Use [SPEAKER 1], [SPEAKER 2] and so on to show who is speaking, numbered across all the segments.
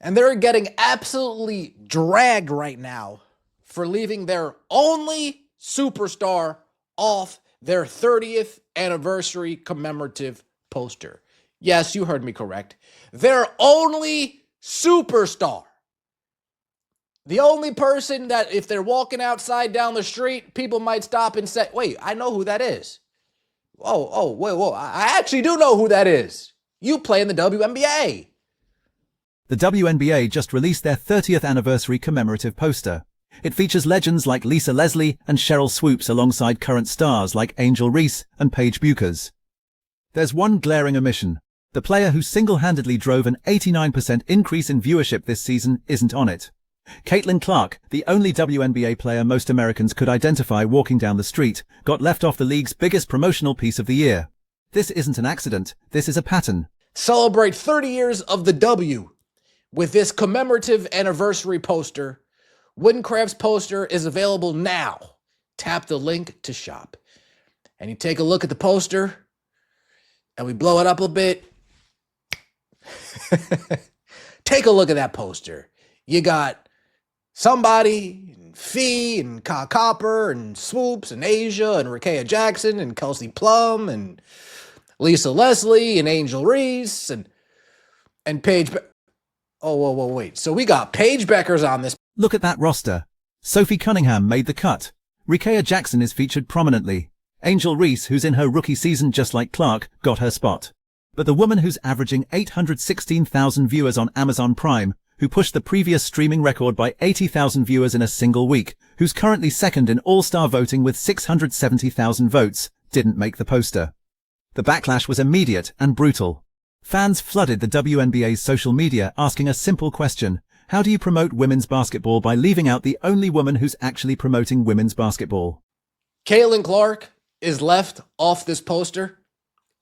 [SPEAKER 1] And they're getting absolutely dragged right now for leaving their only superstar off their 30th anniversary commemorative poster. Yes, you heard me correct. Their only superstar. The only person that if they're walking outside down the street, people might stop and say, wait, I know who that is. Whoa. I actually do know who that is. You play in the WNBA.
[SPEAKER 2] The WNBA just released their 30th anniversary commemorative poster. It features legends like Lisa Leslie and Cheryl Swoops alongside current stars like Angel Reese and Paige Buchers. There's one glaring omission. The player who single-handedly drove an 89% increase in viewership this season isn't on it. Caitlin Clark, the only WNBA player most Americans could identify walking down the street, got left off the league's biggest promotional piece of the year. This isn't an accident, this is a pattern.
[SPEAKER 1] Celebrate 30 years of the W with this commemorative anniversary poster. Woodencraft's poster is available now. Tap the link to shop. And you take a look at the poster, and we blow it up a bit. Take a look at that poster. You got somebody, and Fee, and Ka Copper, and Swoops, and Asia, and Rakea Jackson, and Kelsey Plum, and Lisa Leslie, and Angel Reese, and Paige. Whoa, wait. So we got Paige Beckers on this.
[SPEAKER 2] Look at that roster. Sophie Cunningham made the cut. Rakea Jackson is featured prominently. Angel Reese, who's in her rookie season just like Clark, got her spot. But the woman who's averaging 816,000 viewers on Amazon Prime, who pushed the previous streaming record by 80,000 viewers in a single week, who's currently second in all-star voting with 670,000 votes, didn't make the poster. The backlash was immediate and brutal. Fans flooded the WNBA's social media asking a simple question: how do you promote women's basketball by leaving out the only woman who's actually promoting women's basketball?
[SPEAKER 1] Caitlin Clark is left off this poster.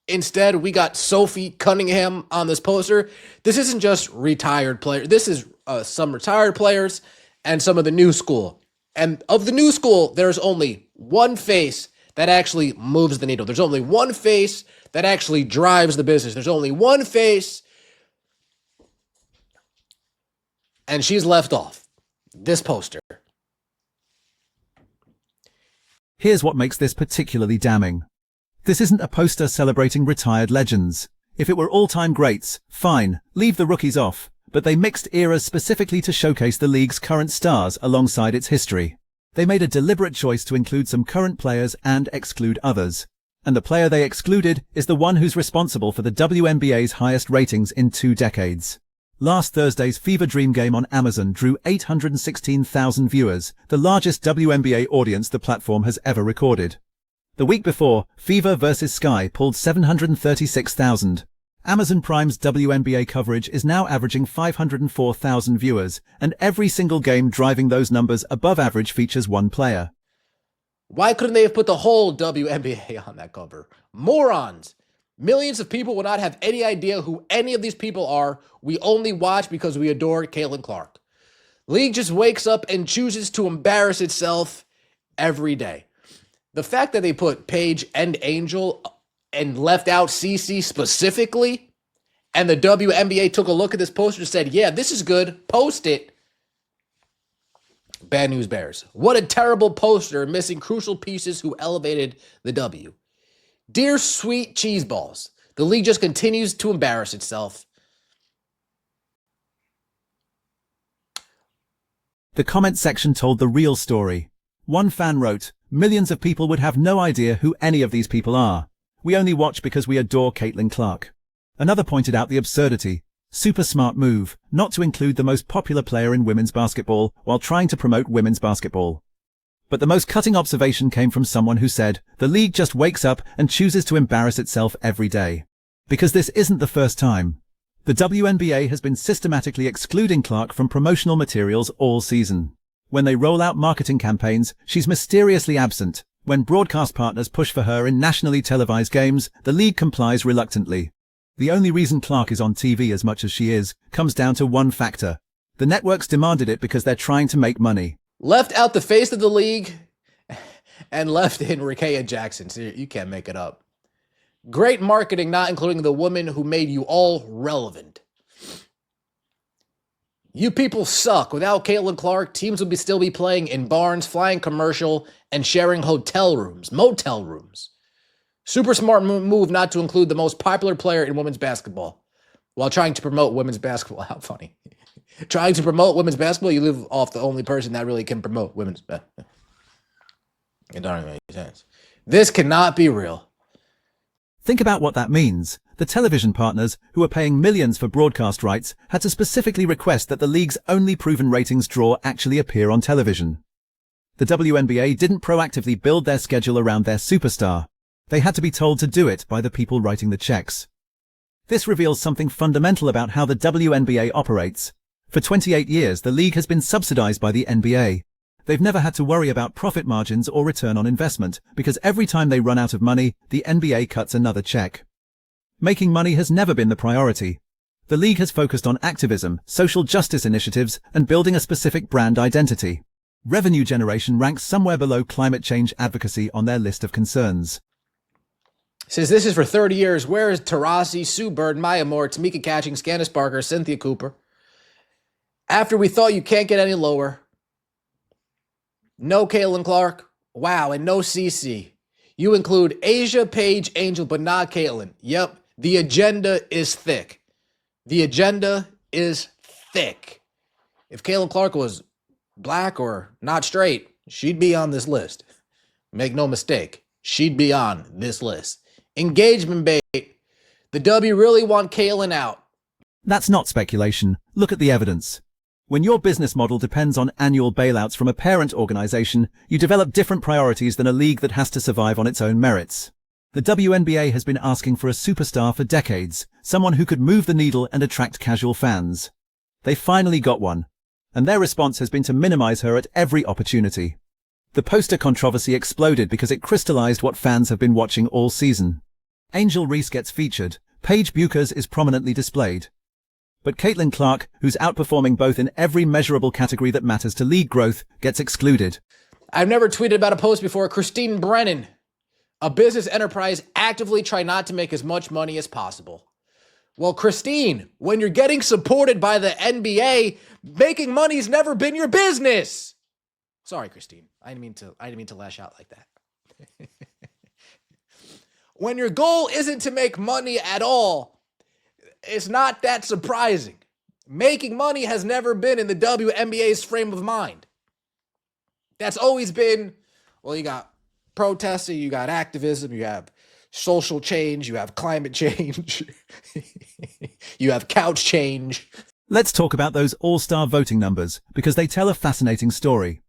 [SPEAKER 1] Instead, we got Sophie Cunningham on this poster. This isn't just retired players. This is some retired players and some of the new school. And of the new school, there's only one face that actually moves the needle. There's only one face that actually drives the business. There's only one face, and she's left off this poster.
[SPEAKER 2] Here's what makes this particularly damning. This isn't a poster celebrating retired legends. If it were all-time greats, fine, leave the rookies off, but they mixed eras specifically to showcase the league's current stars alongside its history. They made a deliberate choice to include some current players and exclude others. And the player they excluded is the one who's responsible for the WNBA's highest ratings in 2 decades. Last Thursday's Fever Dream game on Amazon drew 816,000 viewers, the largest WNBA audience the platform has ever recorded. The week before, Fever vs. Sky pulled 736,000. Amazon Prime's WNBA coverage is now averaging 504,000 viewers, and every single game driving those numbers above average features one player.
[SPEAKER 1] Why couldn't they have put the whole WNBA on that cover? Morons! Millions of people will not have any idea who any of these people are. We only watch because we adore Caitlin Clark. League just wakes up and chooses to embarrass itself every day. The fact that they put Paige and Angel and left out CC specifically, and the WNBA took a look at this poster and said, yeah, this is good, post it. Bad news bears. What a terrible poster, missing crucial pieces who elevated the W. Dear sweet cheeseballs, the league just continues to embarrass itself.
[SPEAKER 2] The comment section told the real story. One fan wrote, "Millions of people would have no idea who any of these people are. We only watch because we adore Caitlin Clark." Another pointed out the absurdity. Super smart move, not to include the most popular player in women's basketball while trying to promote women's basketball. But the most cutting observation came from someone who said, the league just wakes up and chooses to embarrass itself every day. Because this isn't the first time. The WNBA has been systematically excluding Clark from promotional materials all season. When they roll out marketing campaigns, she's mysteriously absent. When broadcast partners push for her in nationally televised games, the league complies reluctantly. The only reason Clark is on TV as much as she is comes down to one factor. The networks demanded it because they're trying to make money.
[SPEAKER 1] Left out the face of the league and left in Rakea Jackson. So you can't make it up. Great marketing, not including the woman who made you all relevant. You people suck. Without Caitlin Clark, teams would still be playing in barns, flying commercial, and sharing motel rooms. Super smart move not to include the most popular player in women's basketball while trying to promote women's basketball. How funny. Trying to promote women's basketball, you live off the only person that really can promote women's basketball. It doesn't make sense. This cannot be real.
[SPEAKER 2] Think about what that means. The television partners, who are paying millions for broadcast rights, had to specifically request that the league's only proven ratings draw actually appear on television. The WNBA didn't proactively build their schedule around their superstar. They had to be told to do it by the people writing the checks. This reveals something fundamental about how the WNBA operates. For 28 years, the league has been subsidized by the NBA. They've never had to worry about profit margins or return on investment, because every time they run out of money, the NBA cuts another check. Making money has never been the priority. The league has focused on activism, social justice initiatives, and building a specific brand identity. Revenue generation ranks somewhere below climate change advocacy on their list of concerns.
[SPEAKER 1] Says this is for 30 years. Where is Taurasi, Sue Bird, Maya Moore, Tamika Catching, Candace Parker, Cynthia Cooper? After we thought you can't get any lower. No Caitlin Clark. Wow, and no CC. You include Asia, Paige, Angel, but not Caitlin. Yep, the agenda is thick. The agenda is thick. If Caitlin Clark was black or not straight, she'd be on this list. Make no mistake, she'd be on this list. Engagement bait. The W really want Caitlin out.
[SPEAKER 2] That's not speculation. Look at the evidence. When your business model depends on annual bailouts from a parent organization, you develop different priorities than a league that has to survive on its own merits. The WNBA has been asking for a superstar for decades, someone who could move the needle and attract casual fans. They finally got one, and their response has been to minimize her at every opportunity. The poster controversy exploded because it crystallized what fans have been watching all season. Angel Reese gets featured, Paige Buchers is prominently displayed. But Caitlin Clark, who's outperforming both in every measurable category that matters to league growth, gets excluded.
[SPEAKER 1] I've never tweeted about a post before. Christine Brennan, a business enterprise, actively try not to make as much money as possible. Well, Christine, when you're getting supported by the NBA, making money's never been your business. Sorry, Christine. I didn't mean to lash out like that. When your goal isn't to make money at all, it's not that surprising. Making money has never been in the WNBA's frame of mind. That's always been, well, you got protesting, you got activism, you have social change, you have climate change, you have couch change.
[SPEAKER 2] Let's talk about those all-star voting numbers, because they tell a fascinating story.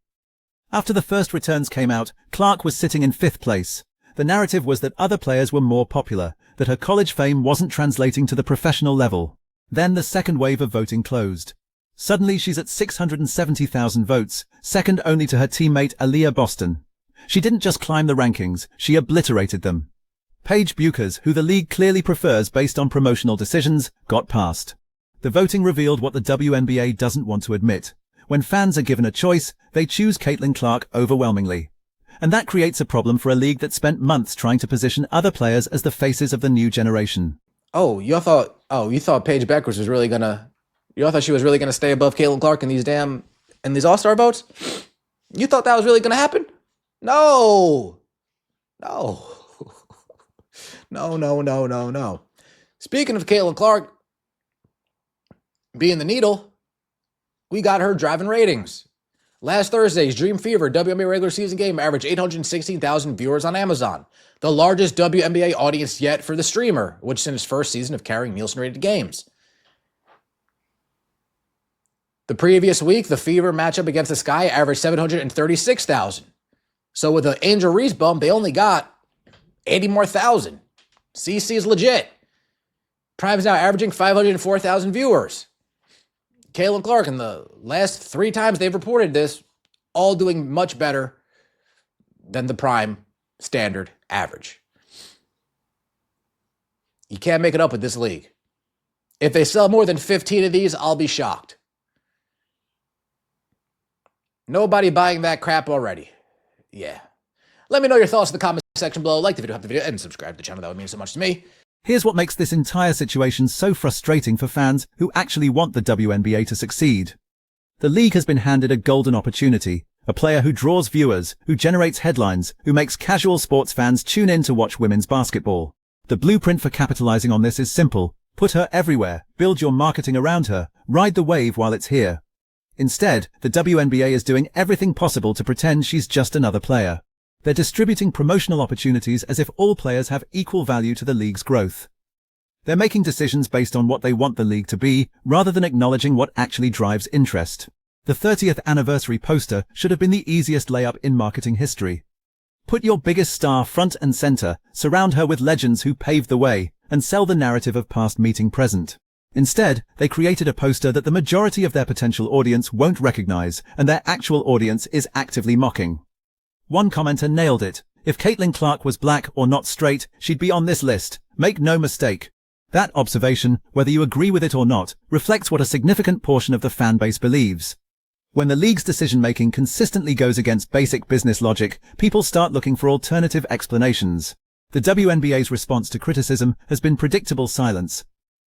[SPEAKER 2] After the first returns came out, Clark was sitting in 5th place. The narrative was that other players were more popular, that her college fame wasn't translating to the professional level. Then the second wave of voting closed. Suddenly she's at 670,000 votes, second only to her teammate Aaliyah Boston. She didn't just climb the rankings, she obliterated them. Paige Buchers, who the league clearly prefers based on promotional decisions, got past. The voting revealed what the WNBA doesn't want to admit. When fans are given a choice, they choose Caitlin Clark overwhelmingly. And that creates a problem for a league that spent months trying to position other players as the faces of the new generation.
[SPEAKER 1] You thought Paige Buchers was really gonna, she was really gonna stay above Caitlin Clark in these All-Star votes? You thought that was really gonna happen? No. Speaking of Caitlin Clark being the needle, we got her driving ratings. Last Thursday's Dream Fever WNBA regular season game averaged 816,000 viewers on Amazon, the largest WNBA audience yet for the streamer, which is in its first season of carrying Nielsen-rated games. The previous week, the Fever matchup against the Sky averaged 736,000. So with the Angel Reese bump, they only got 80 more thousand. CC is legit. Prime's now averaging 504,000 viewers. Caitlin Clark, in the last 3 times they've reported this, all doing much better than the Prime standard average. You can't make it up with this league. If they sell more than 15 of these, I'll be shocked. Nobody buying that crap already. Yeah. Let me know your thoughts in the comment section below. Like the video, and subscribe to the channel. That would mean so much to me.
[SPEAKER 2] Here's what makes this entire situation so frustrating for fans who actually want the WNBA to succeed. The league has been handed a golden opportunity, a player who draws viewers, who generates headlines, who makes casual sports fans tune in to watch women's basketball. The blueprint for capitalizing on this is simple. Put her everywhere, build your marketing around her, ride the wave while it's here. Instead, the WNBA is doing everything possible to pretend she's just another player. They're distributing promotional opportunities as if all players have equal value to the league's growth. They're making decisions based on what they want the league to be, rather than acknowledging what actually drives interest. The 30th anniversary poster should have been the easiest layup in marketing history. Put your biggest star front and center, surround her with legends who paved the way, and sell the narrative of past meeting present. Instead, they created a poster that the majority of their potential audience won't recognize, and their actual audience is actively mocking. One commenter nailed it. If Caitlin Clark was black or not straight, she'd be on this list. Make no mistake. That observation, whether you agree with it or not, reflects what a significant portion of the fan base believes. When the league's decision-making consistently goes against basic business logic, people start looking for alternative explanations. The WNBA's response to criticism has been predictable silence.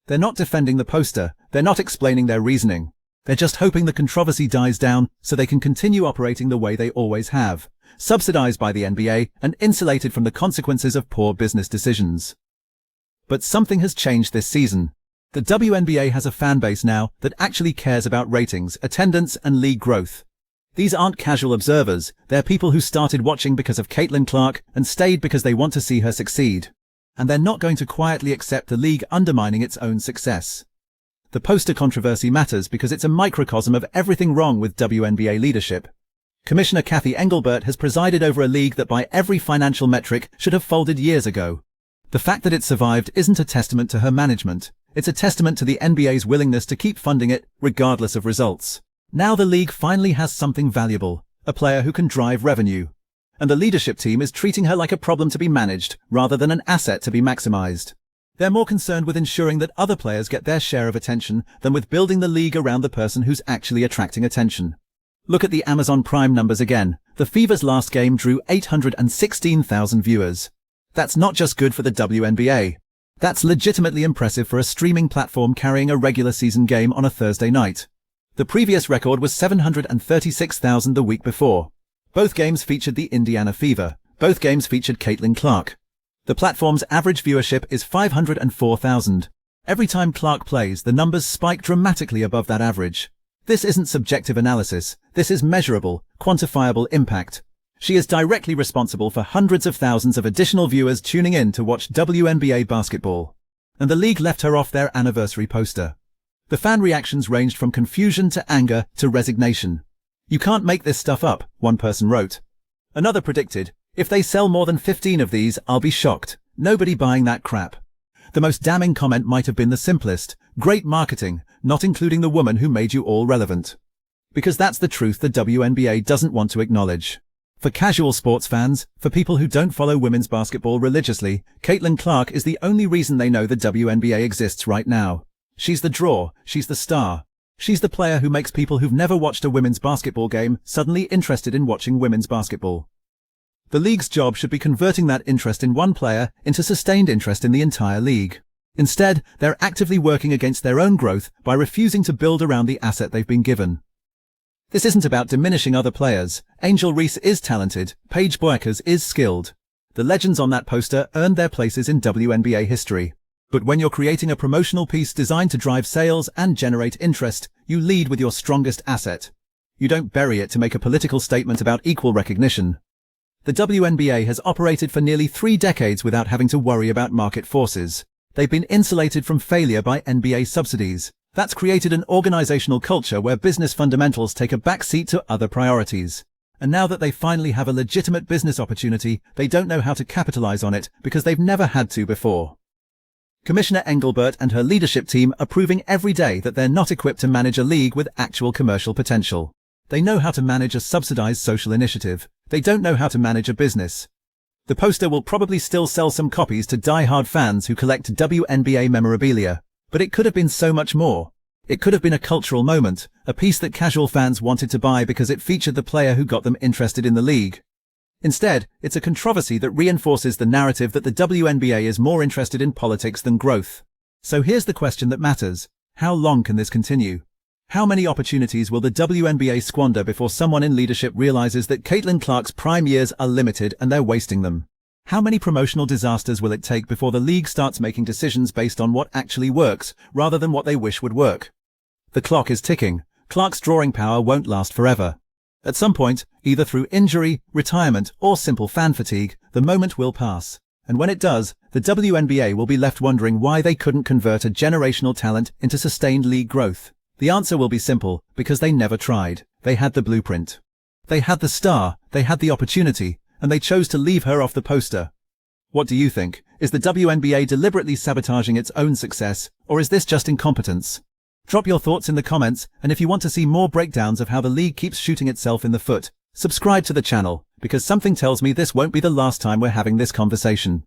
[SPEAKER 2] They're not defending the poster, they're not explaining their reasoning. They're just hoping the controversy dies down so they can continue operating the way they always have, subsidized by the NBA and insulated from the consequences of poor business decisions. But something has changed this season. The WNBA has a fan base now that actually cares about ratings, attendance, and league growth. These aren't casual observers, they're people who started watching because of Caitlin Clark and stayed because they want to see her succeed. And they're not going to quietly accept the league undermining its own success. The poster controversy matters because it's a microcosm of everything wrong with WNBA leadership. Commissioner Cathy Engelbert has presided over a league that by every financial metric should have folded years ago. The fact that it survived isn't a testament to her management. It's a testament to the NBA's willingness to keep funding it, regardless of results. Now the league finally has something valuable, a player who can drive revenue. And the leadership team is treating her like a problem to be managed, rather than an asset to be maximized. They're more concerned with ensuring that other players get their share of attention than with building the league around the person who's actually attracting attention. Look at the Amazon Prime numbers again. The Fever's last game drew 816,000 viewers. That's not just good for the WNBA. That's legitimately impressive for a streaming platform carrying a regular season game on a Thursday night. The previous record was 736,000 the week before. Both games featured the Indiana Fever. Both games featured Caitlin Clark. The platform's average viewership is 504,000. Every time Clark plays, the numbers spike dramatically above that average. This isn't subjective analysis. This is measurable, quantifiable impact. She is directly responsible for hundreds of thousands of additional viewers tuning in to watch WNBA basketball. And the league left her off their anniversary poster. The fan reactions ranged from confusion to anger to resignation. "You can't make this stuff up," one person wrote. Another predicted, "If they sell more than 15 of these, I'll be shocked. Nobody buying that crap." The most damning comment might have been the simplest: "Great marketing, not including the woman who made you all relevant." Because that's the truth the WNBA doesn't want to acknowledge. For casual sports fans, for people who don't follow women's basketball religiously, Caitlin Clark is the only reason they know the WNBA exists right now. She's the draw, she's the star. She's the player who makes people who've never watched a women's basketball game suddenly interested in watching women's basketball. The league's job should be converting that interest in one player into sustained interest in the entire league. Instead, they're actively working against their own growth by refusing to build around the asset they've been given. This isn't about diminishing other players. Angel Reese is talented, Paige Bueckers is skilled. The legends on that poster earned their places in WNBA history. But when you're creating a promotional piece designed to drive sales and generate interest, you lead with your strongest asset. You don't bury it to make a political statement about equal recognition. The WNBA has operated for nearly 3 decades without having to worry about market forces. They've been insulated from failure by NBA subsidies. That's created an organizational culture where business fundamentals take a backseat to other priorities. And now that they finally have a legitimate business opportunity, they don't know how to capitalize on it because they've never had to before. Commissioner Engelbert and her leadership team are proving every day that they're not equipped to manage a league with actual commercial potential. They know how to manage a subsidized social initiative. They don't know how to manage a business. The poster will probably still sell some copies to die-hard fans who collect WNBA memorabilia. But it could have been so much more. It could have been a cultural moment, a piece that casual fans wanted to buy because it featured the player who got them interested in the league. Instead, it's a controversy that reinforces the narrative that the WNBA is more interested in politics than growth. So here's the question that matters. How long can this continue? How many opportunities will the WNBA squander before someone in leadership realizes that Caitlin Clark's prime years are limited and they're wasting them? How many promotional disasters will it take before the league starts making decisions based on what actually works, rather than what they wish would work? The clock is ticking. Clark's drawing power won't last forever. At some point, either through injury, retirement, or simple fan fatigue, the moment will pass. And when it does, the WNBA will be left wondering why they couldn't convert a generational talent into sustained league growth. The answer will be simple, because they never tried. They had the blueprint. They had the star, they had the opportunity, and they chose to leave her off the poster. What do you think? Is the WNBA deliberately sabotaging its own success, or is this just incompetence? Drop your thoughts in the comments, and if you want to see more breakdowns of how the league keeps shooting itself in the foot, subscribe to the channel, because something tells me this won't be the last time we're having this conversation.